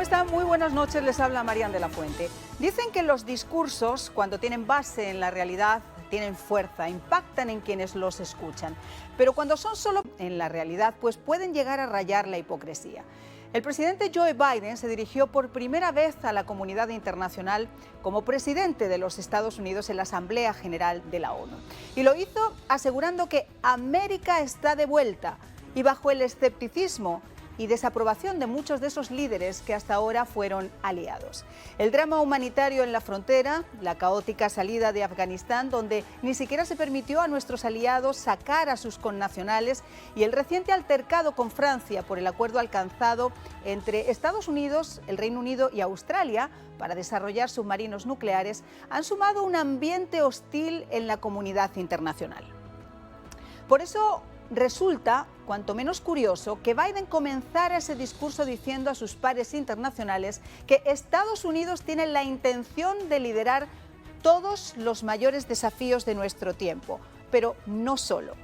están? Muy buenas noches, les habla Marian de la Fuente. Dicen que los discursos, cuando tienen base en la realidad, tienen fuerza, impactan en quienes los escuchan. Pero cuando son solo en la realidad, pues pueden llegar a rayar la hipocresía. El presidente Joe Biden se dirigió por primera vez a la comunidad internacional como presidente de los Estados Unidos en la Asamblea General de la ONU. Y lo hizo asegurando que América está de vuelta y bajo el escepticismo y desaprobación de muchos de esos líderes que hasta ahora fueron aliados. El drama humanitario en la frontera, la caótica salida de Afganistán, donde ni siquiera se permitió a nuestros aliados sacar a sus connacionales, y el reciente altercado con Francia por el acuerdo alcanzado entre Estados Unidos, el Reino Unido y Australia para desarrollar submarinos nucleares, han sumado un ambiente hostil en la comunidad internacional. Por eso resulta cuanto menos curioso que Biden comenzara ese discurso diciendo a sus pares internacionales que Estados Unidos tiene la intención de liderar todos los mayores desafíos de nuestro tiempo, pero no solo.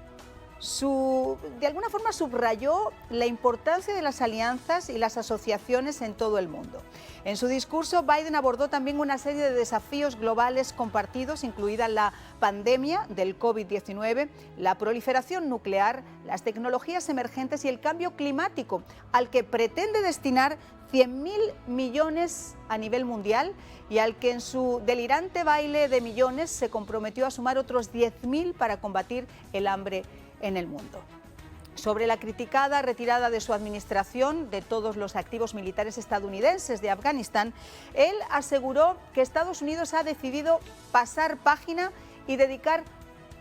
De alguna forma subrayó la importancia de las alianzas y las asociaciones en todo el mundo. En su discurso, Biden abordó también una serie de desafíos globales compartidos, incluida la pandemia del COVID-19, la proliferación nuclear, las tecnologías emergentes y el cambio climático, al que pretende destinar 100.000 millones a nivel mundial y al que en su delirante baile de millones se comprometió a sumar otros 10.000 para combatir el hambre en el mundo. Sobre la criticada retirada de su administración de todos los activos militares estadounidenses de Afganistán, él aseguró que Estados Unidos ha decidido pasar página y dedicar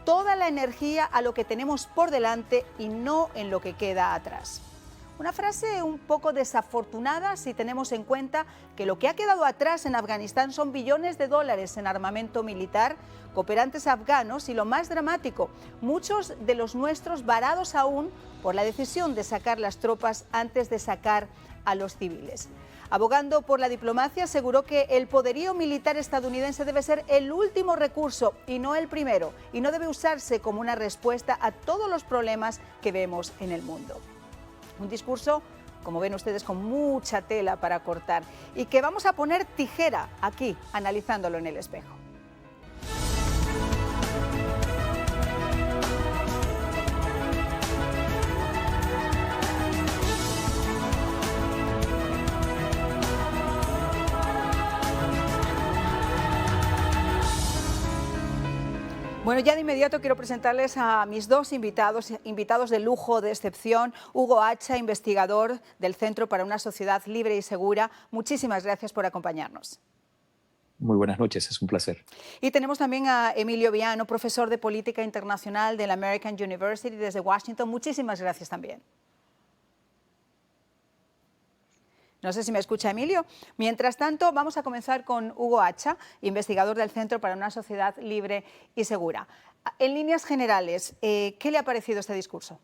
toda la energía a lo que tenemos por delante y no en lo que queda atrás. Una frase un poco desafortunada si tenemos en cuenta que lo que ha quedado atrás en Afganistán son billones de dólares en armamento militar, cooperantes afganos y, lo más dramático, muchos de los nuestros varados aún por la decisión de sacar las tropas antes de sacar a los civiles. Abogando por la diplomacia, aseguró que el poderío militar estadounidense debe ser el último recurso y no el primero, y no debe usarse como una respuesta a todos los problemas que vemos en el mundo. Un discurso, como ven ustedes, con mucha tela para cortar y que vamos a poner tijera aquí, analizándolo en el espejo. Bueno, ya de inmediato quiero presentarles a mis dos invitados de lujo, de excepción. Hugo Hacha, investigador del Centro para una Sociedad Libre y Segura. Muchísimas gracias por acompañarnos. Muy buenas noches, es un placer. Y tenemos también a Emilio Viano, profesor de Política Internacional de la American University desde Washington. Muchísimas gracias también. No sé si me escucha Emilio. Mientras tanto, vamos a comenzar con Hugo Hacha, investigador del Centro para una Sociedad Libre y Segura. En líneas generales, ¿qué le ha parecido este discurso?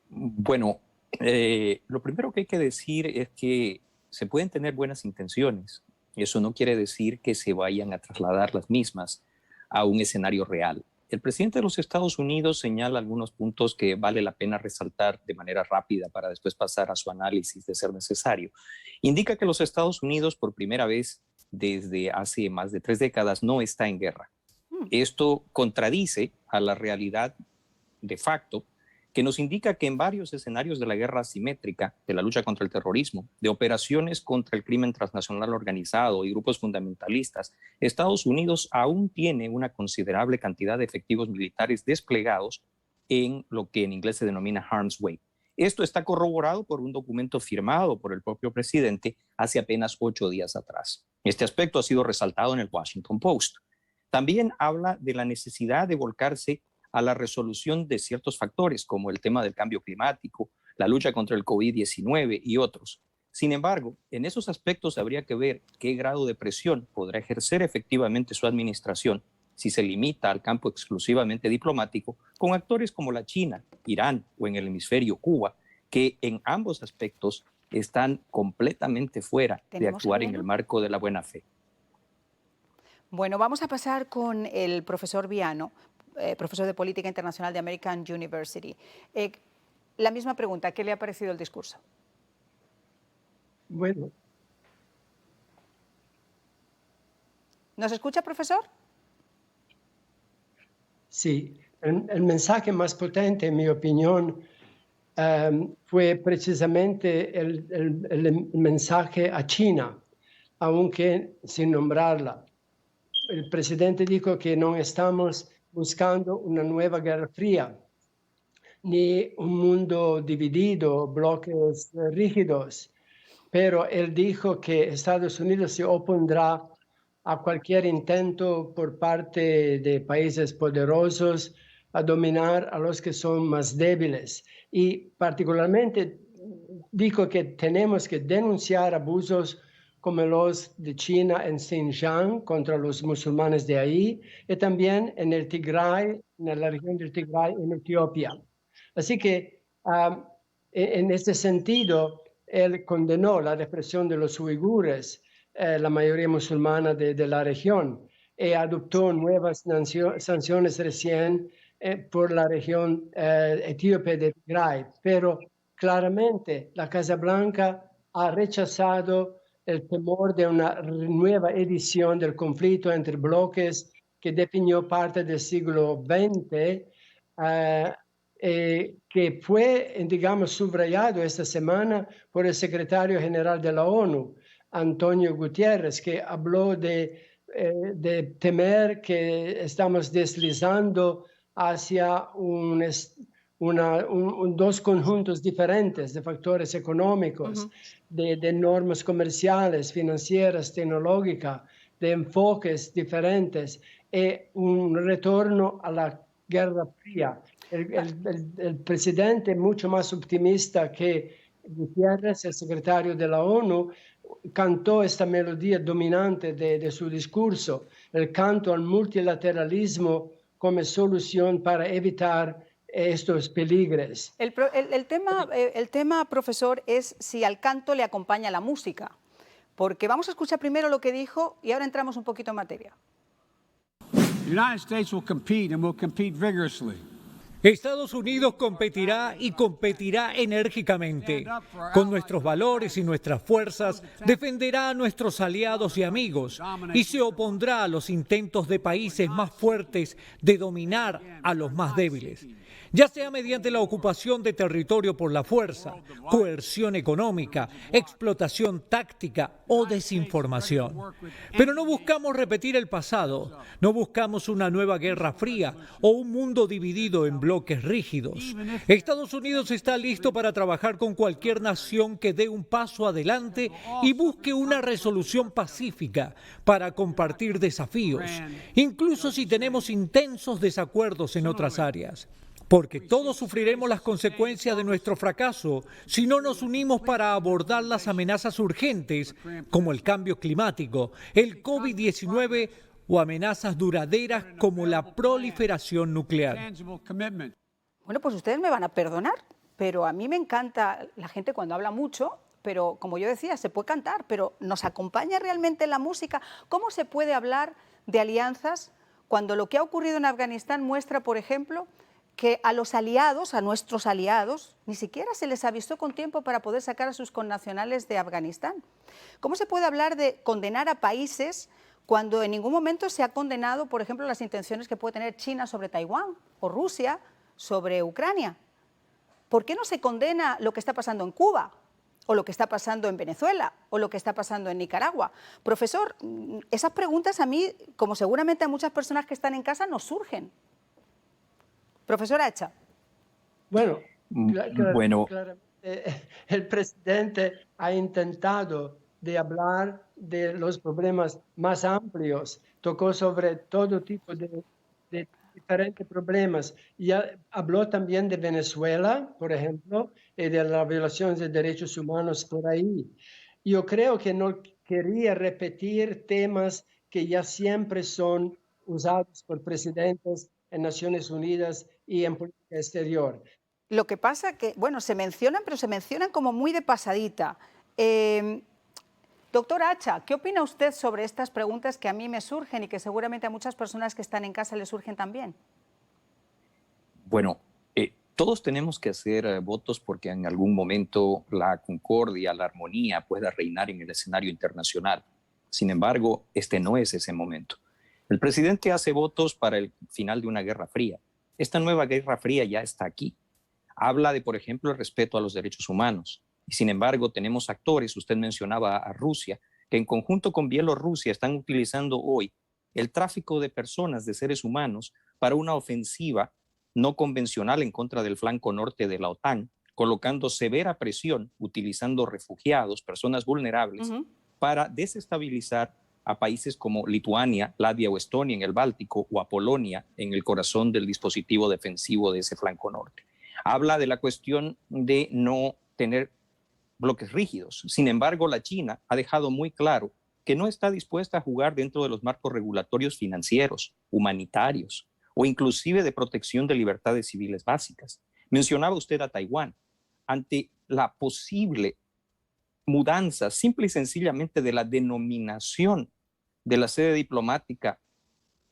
Bueno, lo primero que hay que decir es que se pueden tener buenas intenciones. Eso no quiere decir que se vayan a trasladar las mismas a un escenario real. El presidente de los Estados Unidos señala algunos puntos que vale la pena resaltar de manera rápida para después pasar a su análisis de ser necesario. Indica que los Estados Unidos, por primera vez desde hace más de 3 décadas, no está en guerra. Esto contradice a la realidad de facto, que nos indica que en varios escenarios de la guerra asimétrica, de la lucha contra el terrorismo, de operaciones contra el crimen transnacional organizado y grupos fundamentalistas, Estados Unidos aún tiene una considerable cantidad de efectivos militares desplegados en lo que en inglés se denomina harm's way. Esto está corroborado por un documento firmado por el propio presidente hace apenas 8 días atrás. Este aspecto ha sido resaltado en el Washington Post. También habla de la necesidad de volcarse a la resolución de ciertos factores, como el tema del cambio climático, la lucha contra el COVID-19 y otros. Sin embargo, en esos aspectos habría que ver qué grado de presión podrá ejercer efectivamente su administración si se limita al campo exclusivamente diplomático con actores como la China, Irán o en el hemisferio Cuba, que en ambos aspectos están completamente fuera de actuar en el marco de la buena fe. Bueno, vamos a pasar con el profesor Viano, profesor de Política Internacional de American University. La misma pregunta, ¿qué le ha parecido el discurso? Bueno, ¿Nos escucha, profesor? sí, el mensaje más potente, en mi opinión, fue precisamente el mensaje a China, aunque sin nombrarla. El presidente dijo que no estamos buscando una nueva guerra fría, ni un mundo dividido, bloques rígidos, pero él dijo que Estados Unidos se opondrá a cualquier intento por parte de países poderosos a dominar a los que son más débiles. Y particularmente dijo que tenemos que denunciar abusos como los de China en Xinjiang contra los musulmanes de ahí y también en el Tigray, en la región del Tigray en Etiopía. Así que en este sentido, él condenó la represión de los uigures, la mayoría musulmana de la región, y adoptó nuevas sanciones recién por la región etíope de Tigray. Pero claramente la Casa Blanca ha rechazado el temor de una nueva edición del conflicto entre bloques que definió parte del siglo XX, que fue, digamos, subrayado esta semana por el secretario general de la ONU, Antonio Guterres, que habló de temer que estamos deslizando hacia dos conjuntos diferentes de factores económicos, de normas comerciales, financieras, tecnológicas, de enfoques diferentes, y un retorno a la Guerra Fría. El presidente, mucho más optimista que Gutiérrez, el secretario de la ONU, cantó esta melodía dominante de su discurso, el canto al multilateralismo como solución para evitar estos peligros. El tema, profesor, es si al canto le acompaña la música, porque vamos a escuchar primero lo que dijo y ahora entramos un poquito en materia. The United States will compete and will compete vigorously. Estados Unidos competirá y competirá enérgicamente. Con nuestros valores y nuestras fuerzas defenderá a nuestros aliados y amigos y se opondrá a los intentos de países más fuertes de dominar a los más débiles, ya sea mediante la ocupación de territorio por la fuerza, coerción económica, explotación táctica o desinformación. Pero no buscamos repetir el pasado, no buscamos una nueva guerra fría o un mundo dividido en bloques rígidos. Estados Unidos está listo para trabajar con cualquier nación que dé un paso adelante y busque una resolución pacífica para compartir desafíos, incluso si tenemos intensos desacuerdos en otras áreas. Porque todos sufriremos las consecuencias de nuestro fracaso si no nos unimos para abordar las amenazas urgentes como el cambio climático, el COVID-19 o amenazas duraderas como la proliferación nuclear. Bueno, pues ustedes me van a perdonar, pero a mí me encanta la gente cuando habla mucho, pero como yo decía, se puede cantar, pero ¿nos acompaña realmente la música? ¿Cómo se puede hablar de alianzas cuando lo que ha ocurrido en Afganistán muestra, por ejemplo, que a los aliados, a nuestros aliados, ni siquiera se les avisó con tiempo para poder sacar a sus connacionales de Afganistán? ¿Cómo se puede hablar de condenar a países cuando en ningún momento se ha condenado, por ejemplo, las intenciones que puede tener China sobre Taiwán o Rusia sobre Ucrania? ¿Por qué no se condena lo que está pasando en Cuba o lo que está pasando en Venezuela o lo que está pasando en Nicaragua? Profesor, esas preguntas a mí, como seguramente a muchas personas que están en casa, nos surgen. Profesora Acha. Bueno, Bueno. el presidente ha intentado de hablar de los problemas más amplios, tocó sobre todo tipo de diferentes problemas. Y habló también de Venezuela, por ejemplo, y de la violación de derechos humanos por ahí. Yo creo que no quería repetir temas que ya siempre son usados por presidentes en Naciones Unidas y en política exterior. Lo que pasa que, bueno, se mencionan, pero se mencionan como muy de pasadita. Doctor Acha, ¿qué opina usted sobre estas preguntas que a mí me surgen y que seguramente a muchas personas que están en casa les surgen también? Bueno, Todos tenemos que hacer votos porque en algún momento la concordia, la armonía pueda reinar en el escenario internacional. Sin embargo, este no es ese momento. El presidente hace votos para el final de una guerra fría. Esta nueva guerra fría ya está aquí. Habla de, por ejemplo, el respeto a los derechos humanos. Y sin embargo, tenemos actores, usted mencionaba a Rusia, que en conjunto con Bielorrusia están utilizando hoy el tráfico de personas, de seres humanos, para una ofensiva no convencional en contra del flanco norte de la OTAN, colocando severa presión, utilizando refugiados, personas vulnerables, para desestabilizar a países como Lituania, Latvia o Estonia en el Báltico, o a Polonia en el corazón del dispositivo defensivo de ese flanco norte. Habla de la cuestión de no tener bloques rígidos. Sin embargo, la China ha dejado muy claro que no está dispuesta a jugar dentro de los marcos regulatorios financieros, humanitarios, o inclusive de protección de libertades civiles básicas. Mencionaba usted a Taiwán. Ante la posible mudanza simple y sencillamente de la denominación de la sede diplomática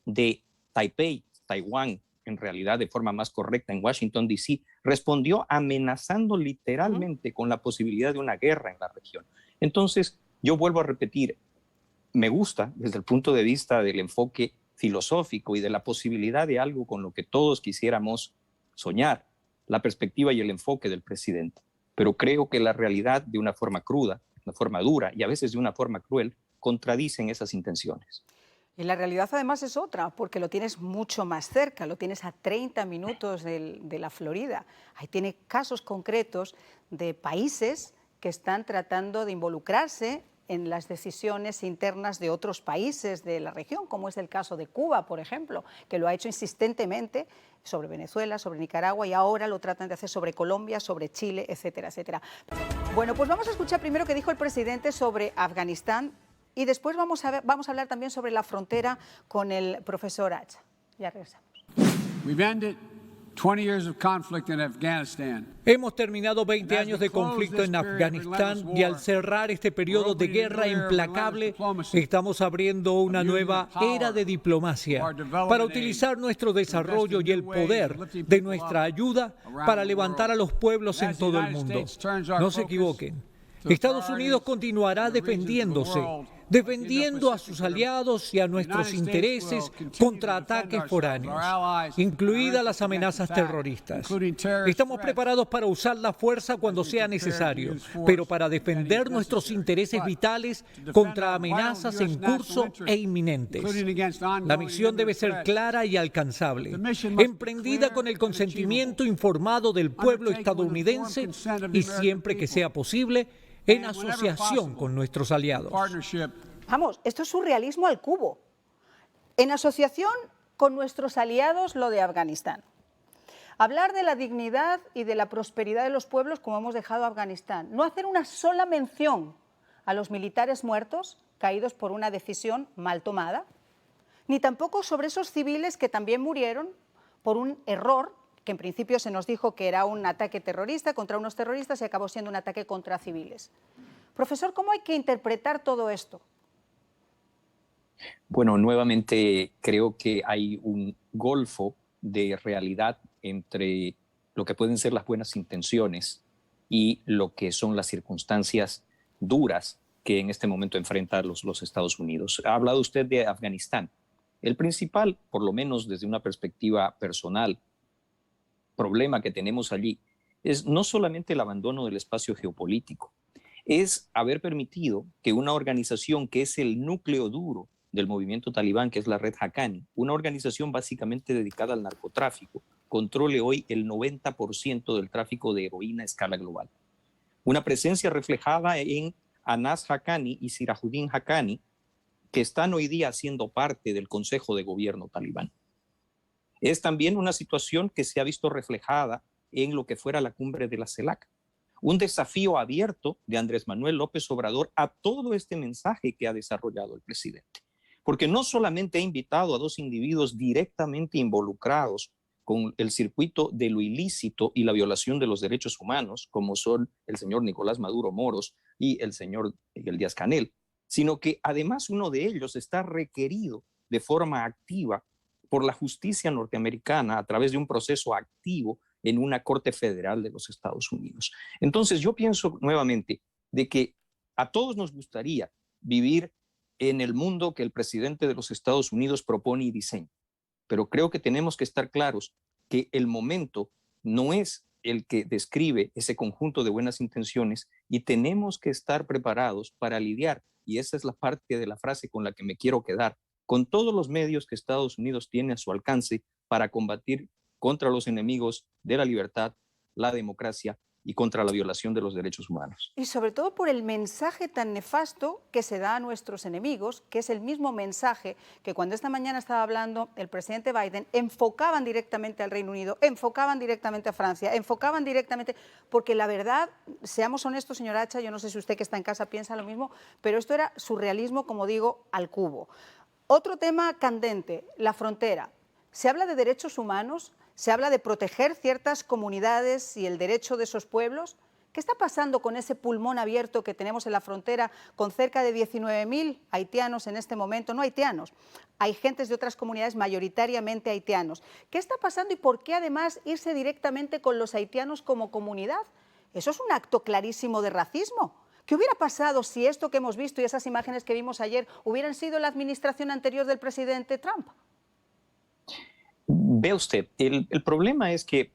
de Taipei, Taiwán, en realidad de forma más correcta, en Washington, D.C., respondió amenazando literalmente con la posibilidad de una guerra en la región. Entonces, yo vuelvo a repetir, me gusta desde el punto de vista del enfoque filosófico y de la posibilidad de algo con lo que todos quisiéramos soñar, la perspectiva y el enfoque del presidente. Pero creo que la realidad, de una forma cruda, de una forma dura y a veces de una forma cruel, contradicen esas intenciones. Y la realidad además es otra, porque lo tienes mucho más cerca, lo tienes a 30 minutos de la Florida. Ahí tiene casos concretos de países que están tratando de involucrarse en las decisiones internas de otros países de la región, como es el caso de Cuba, por ejemplo, que lo ha hecho insistentemente sobre Venezuela, sobre Nicaragua, y ahora lo tratan de hacer sobre Colombia, sobre Chile, etcétera, etcétera. Bueno, pues vamos a escuchar primero qué dijo el presidente sobre Afganistán y después vamos a hablar también sobre la frontera con el profesor Acha. Ya regresamos. We've ended 20 years of conflict in Afghanistan. Hemos terminado 20 años de conflicto en Afganistán y al cerrar este periodo de guerra implacable, estamos abriendo una nueva era de diplomacia para utilizar nuestro desarrollo y el poder de nuestra ayuda para levantar a los pueblos en todo el mundo. No se equivoquen. Estados Unidos continuará defendiendo a sus aliados y a nuestros intereses contra ataques foráneos, incluidas las amenazas terroristas. Estamos preparados para usar la fuerza cuando sea necesario, pero para defender nuestros intereses vitales contra amenazas en curso e inminentes. La misión debe ser clara y alcanzable, emprendida con el consentimiento informado del pueblo estadounidense y siempre que sea posible, en asociación con nuestros aliados. Vamos, esto es surrealismo al cubo. En asociación con nuestros aliados, lo de Afganistán. Hablar de la dignidad y de la prosperidad de los pueblos como hemos dejado Afganistán. No hacer una sola mención a los militares muertos, caídos por una decisión mal tomada, ni tampoco sobre esos civiles que también murieron por un error, que en principio se nos dijo que era un ataque terrorista contra unos terroristas y acabó siendo un ataque contra civiles. Profesor, ¿cómo hay que interpretar todo esto? Bueno, nuevamente creo que hay un golfo de realidad entre lo que pueden ser las buenas intenciones y lo que son las circunstancias duras que en este momento enfrentan los Estados Unidos. Ha hablado usted de Afganistán. El principal, por lo menos desde una perspectiva personal, problema que tenemos allí es no solamente el abandono del espacio geopolítico, es haber permitido que una organización que es el núcleo duro del movimiento talibán, que es la Red Haqqani, una organización básicamente dedicada al narcotráfico, controle hoy el 90% del tráfico de heroína a escala global. Una presencia reflejada en Anas Haqqani y Sirajuddin Haqqani, que están hoy día siendo parte del Consejo de Gobierno talibán. Es también una situación que se ha visto reflejada en lo que fuera la cumbre de la CELAC. Un desafío abierto de Andrés Manuel López Obrador a todo este mensaje que ha desarrollado el presidente. Porque no solamente ha invitado a dos individuos directamente involucrados con el circuito de lo ilícito y la violación de los derechos humanos, como son el señor Nicolás Maduro Moros y el señor Miguel Díaz-Canel, sino que además uno de ellos está requerido de forma activa por la justicia norteamericana a través de un proceso activo en una corte federal de los Estados Unidos. Entonces yo pienso nuevamente de que a todos nos gustaría vivir en el mundo que el presidente de los Estados Unidos propone y diseña, pero creo que tenemos que estar claros que el momento no es el que describe ese conjunto de buenas intenciones y tenemos que estar preparados para lidiar, y esa es la parte de la frase con la que me quiero quedar, con todos los medios que Estados Unidos tiene a su alcance para combatir contra los enemigos de la libertad, la democracia y contra la violación de los derechos humanos. Y sobre todo por el mensaje tan nefasto que se da a nuestros enemigos, que es el mismo mensaje que cuando esta mañana estaba hablando el presidente Biden, enfocaban directamente al Reino Unido, enfocaban directamente a Francia, enfocaban directamente, porque la verdad, seamos honestos, señora Hacha, yo no sé si usted que está en casa piensa lo mismo, pero esto era surrealismo, como digo, al cubo. Otro tema candente, la frontera. Se habla de derechos humanos, se habla de proteger ciertas comunidades y el derecho de esos pueblos. ¿Qué está pasando con ese pulmón abierto que tenemos en la frontera con cerca de 19.000 haitianos en este momento? No haitianos, hay gentes de otras comunidades mayoritariamente haitianos. ¿Qué está pasando y por qué además irse directamente con los haitianos como comunidad? Eso es un acto clarísimo de racismo. ¿Qué hubiera pasado si esto que hemos visto y esas imágenes que vimos ayer hubieran sido la administración anterior del presidente Trump? Ve usted, el problema es que,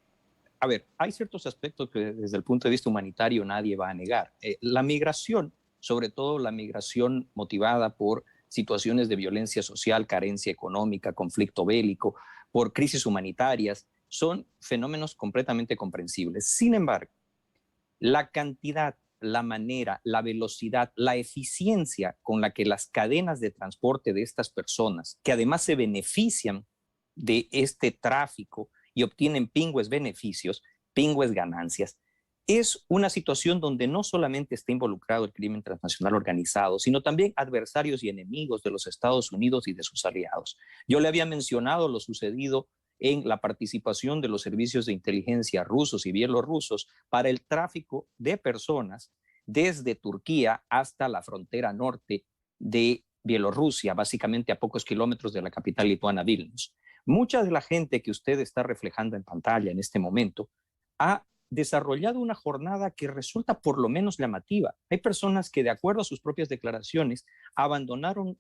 a ver, hay ciertos aspectos que desde el punto de vista humanitario nadie va a negar. La migración, sobre todo la migración motivada por situaciones de violencia social, carencia económica, conflicto bélico, por crisis humanitarias, son fenómenos completamente comprensibles. Sin embargo, la cantidad, la manera, la velocidad, la eficiencia con la que las cadenas de transporte de estas personas, que además se benefician de este tráfico y obtienen pingües beneficios, pingües ganancias, es una situación donde no solamente está involucrado el crimen transnacional organizado, sino también adversarios y enemigos de los Estados Unidos y de sus aliados. Yo le había mencionado lo sucedido en la participación de los servicios de inteligencia rusos y bielorrusos para el tráfico de personas desde Turquía hasta la frontera norte de Bielorrusia, básicamente a pocos kilómetros de la capital lituana, Vilnius. Mucha de la gente que usted está reflejando en pantalla en este momento ha desarrollado una jornada que resulta por lo menos llamativa. Hay personas que, de acuerdo a sus propias declaraciones, abandonaron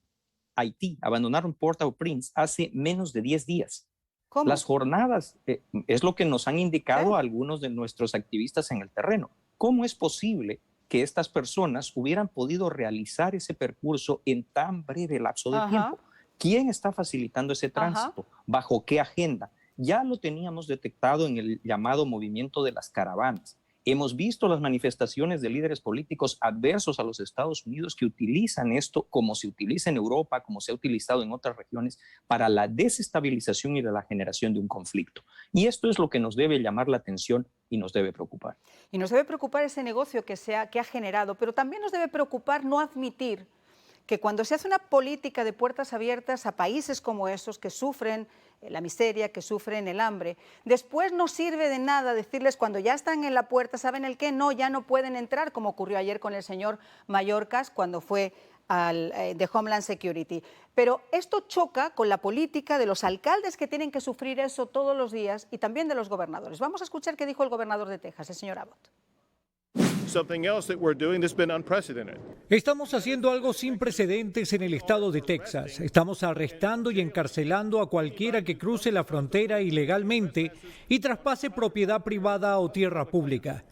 Haití, abandonaron Port-au-Prince hace menos de 10 días. ¿Cómo? Las jornadas, es lo que nos han indicado algunos de nuestros activistas en el terreno. ¿Cómo es posible que estas personas hubieran podido realizar ese percurso en tan breve lapso de tiempo? ¿Quién está facilitando ese tránsito? ¿Bajo qué agenda? Ya lo teníamos detectado en el llamado movimiento de las caravanas. Hemos visto las manifestaciones de líderes políticos adversos a los Estados Unidos que utilizan esto como se utiliza en Europa, como se ha utilizado en otras regiones, para la desestabilización y la generación de un conflicto. Y esto es lo que nos debe llamar la atención y nos debe preocupar. Y nos debe preocupar ese negocio que ha generado, pero también nos debe preocupar no admitir que cuando se hace una política de puertas abiertas a países como esos que sufren la miseria, que sufren el hambre, después no sirve de nada decirles cuando ya están en la puerta, ¿saben el qué? No, ya no pueden entrar, como ocurrió ayer con el señor Mayorkas cuando fue de Homeland Security. Pero esto choca con la política de los alcaldes que tienen que sufrir eso todos los días y también de los gobernadores. Vamos a escuchar qué dijo el gobernador de Texas, el señor Abbott. Estamos haciendo algo sin precedentes en el estado de Texas. Estamos arrestando y encarcelando a cualquiera que cruce la frontera ilegalmente y traspase propiedad privada o tierra pública.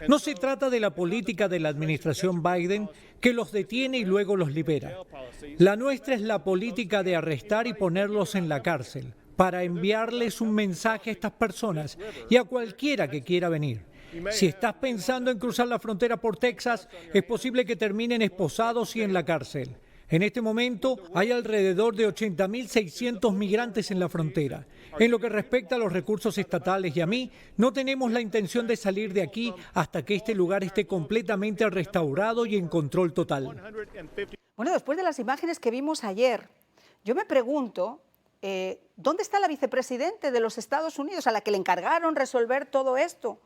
No se trata de la política de la administración Biden que los detiene y luego los libera. La nuestra es la política de arrestar y ponerlos en la cárcel para enviarles un mensaje a estas personas y a cualquiera que quiera venir. Si estás pensando en cruzar la frontera por Texas, es posible que terminen esposados y en la cárcel. En este momento hay alrededor de 80.600 migrantes en la frontera. En lo que respecta a los recursos estatales y a mí, no tenemos la intención de salir de aquí hasta que este lugar esté completamente restaurado y en control total. Bueno, después de las imágenes que vimos ayer, yo me pregunto, ¿dónde está la vicepresidenta de los Estados Unidos a la que le encargaron resolver todo esto?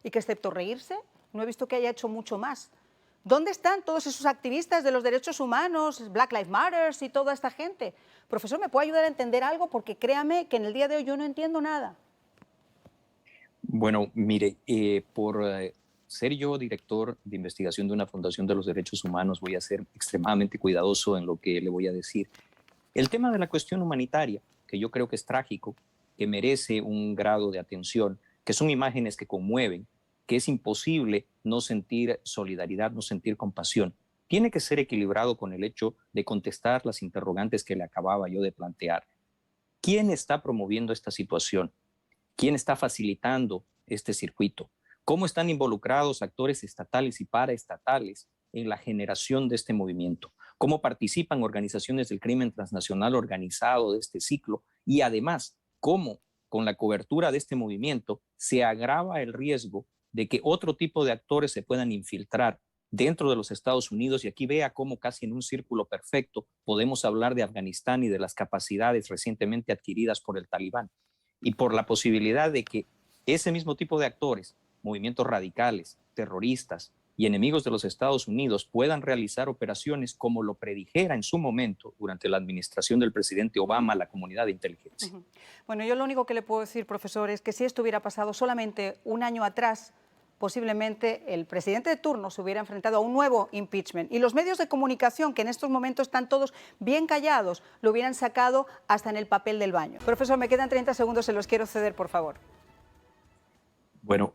Y que excepto reírse, no he visto que haya hecho mucho más. ¿Dónde están todos esos activistas de los derechos humanos, Black Lives Matter y toda esta gente? Profesor, ¿me puede ayudar a entender algo? Porque créame que en el día de hoy yo no entiendo nada. Bueno, mire, por ser yo director de investigación de una fundación de los derechos humanos, voy a ser extremadamente cuidadoso en lo que le voy a decir. El tema de la cuestión humanitaria, que yo creo que es trágico, que merece un grado de atención, que son imágenes que conmueven, que es imposible no sentir solidaridad, no sentir compasión. Tiene que ser equilibrado con el hecho de contestar las interrogantes que le acababa yo de plantear. ¿Quién está promoviendo esta situación? ¿Quién está facilitando este circuito? ¿Cómo están involucrados actores estatales y paraestatales en la generación de este movimiento? ¿Cómo participan organizaciones del crimen transnacional organizado de este ciclo? Y además, ¿cómo con la cobertura de este movimiento se agrava el riesgo de que otro tipo de actores se puedan infiltrar dentro de los Estados Unidos? Y aquí vea cómo casi en un círculo perfecto podemos hablar de Afganistán y de las capacidades recientemente adquiridas por el Talibán y por la posibilidad de que ese mismo tipo de actores, movimientos radicales, terroristas y enemigos de los Estados Unidos puedan realizar operaciones como lo predijera en su momento durante la administración del presidente Obama la comunidad de inteligencia. Bueno, yo lo único que le puedo decir, profesor, es que si esto hubiera pasado solamente un año atrás, posiblemente el presidente de turno se hubiera enfrentado a un nuevo impeachment y los medios de comunicación, que en estos momentos están todos bien callados, lo hubieran sacado hasta en el papel del baño. Profesor, me quedan 30 segundos, se los quiero ceder, por favor. Bueno,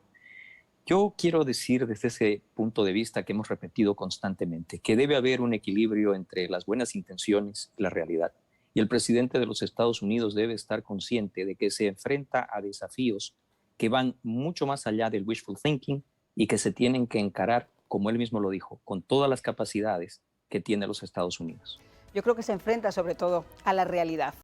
yo quiero decir desde ese punto de vista que hemos repetido constantemente que debe haber un equilibrio entre las buenas intenciones y la realidad. Y el presidente de los Estados Unidos debe estar consciente de que se enfrenta a desafíos que van mucho más allá del wishful thinking y que se tienen que encarar, como él mismo lo dijo, con todas las capacidades que tiene los Estados Unidos. Yo creo que se enfrenta sobre todo a la realidad.